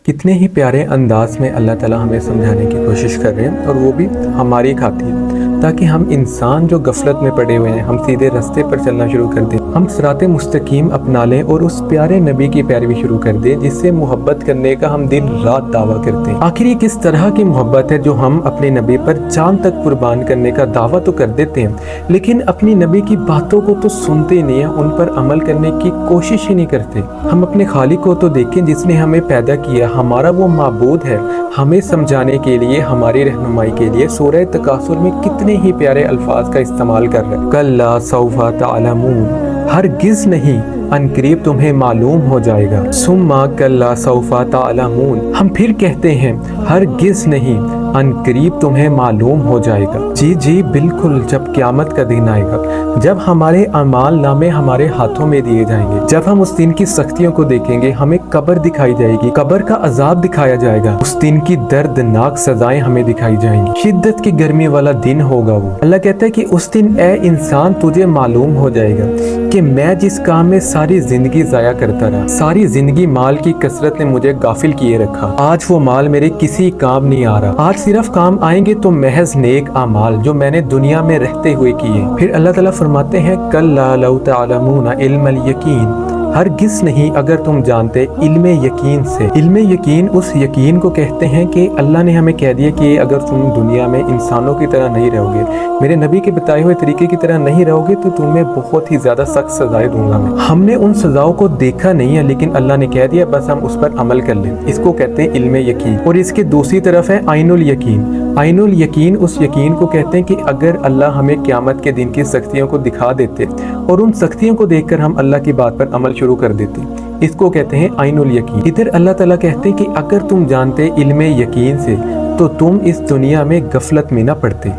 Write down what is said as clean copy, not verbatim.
کتنے ہی پیارے انداز میں اللہ تعالیٰ ہمیں سمجھانے کی کوشش کر رہے ہیں، اور وہ بھی ہماری خاطر، تاکہ ہم انسان جو غفلت میں پڑے ہوئے ہیں ہم سیدھے راستے پر چلنا شروع کر دیں، ہم صراط مستقیم اپنا لیں اور اس پیارے نبی کی پیروی شروع کر دیں جس سے محبت کرنے کا ہم دن رات دعویٰ کرتے ہیں۔ آخر یہ کس طرح کی محبت ہے جو ہم اپنے نبی پر جان تک قربان کرنے کا دعویٰ تو کر دیتے ہیں، لیکن اپنی نبی کی باتوں کو تو سنتے نہیں ہیں، ان پر عمل کرنے کی کوشش ہی نہیں کرتے۔ ہم اپنے خالق کو تو دیکھیں جس نے ہمیں پیدا کیا، ہمارا وہ معبود ہے، ہمیں سمجھانے کے لیے، ہماری رہنمائی کے لیے سورہ تکاثر میں کتنے ہی پیارے الفاظ کا استعمال کر رہے ہیں۔ کلا سوف تعلمون، ہرگز نہیں، ان قریب تمہیں معلوم ہو جائے گا۔ ثم کلا سوف تعلمون، ہم پھر کہتے ہیں ہرگز نہیں، ان قریب تمہیں معلوم ہو جائے گا۔ جی بالکل، جب قیامت کا دن آئے گا، جب ہمارے اعمال نامے ہمارے ہاتھوں میں دیے جائیں گے، جب ہم اس دن کی سختیوں کو دیکھیں گے، ہمیں قبر دکھائی جائے گی، قبر کا عذاب دکھایا جائے گا، اس دن کی دردناک سزائیں ہمیں دکھائی جائیں گی، شدت کی گرمی والا دن ہوگا وہ۔ اللہ کہتا ہے کہ اس دن اے انسان تجھے معلوم ہو جائے گا کہ میں جس کام میں ساری زندگی ضائع کرتا رہا، ساری زندگی مال کی کثرت نے مجھے غافل کیے رکھا، آج وہ مال میرے کسی کام نہیں آ رہا، آج صرف کام آئیں گے تو محض نیک اعمال جو میں نے دنیا میں رہتے ہوئے کیے۔ پھر اللہ تعالیٰ فرماتے ہیں کلا لو تعلمون علم الیقین، ہرگز نہیں اگر تم جانتے علم یقین سے۔ علم یقین اس یقین کو کہتے ہیں کہ اللہ نے ہمیں کہہ دیا کہ اگر تم دنیا میں انسانوں کی طرح نہیں رہو گے، میرے نبی کے بتائے ہوئے طریقے کی طرح نہیں رہو گے، تو تمہیں بہت ہی زیادہ سخت سزائیں دوں گا میں۔ ہم نے ان سزاؤں کو دیکھا نہیں ہے، لیکن اللہ نے کہہ دیا بس ہم اس پر عمل کر لیں، اس کو کہتے ہیں علم یقین۔ اور اس کے دوسری طرف ہے عین الیقین۔ عین الیقین اس یقین کو کہتے ہیں کہ اگر اللہ ہمیں قیامت کے دن کی سختیوں کو دکھا دیتے اور ان سختیوں کو دیکھ کر ہم اللہ کی بات پر عمل شروع کر دیتے، اس کو کہتے ہیں عین الیقین۔ ادھر اللہ تعالیٰ کہتے ہیں کہ اگر تم جانتے علم یقین سے تو تم اس دنیا میں غفلت میں نہ پڑتے۔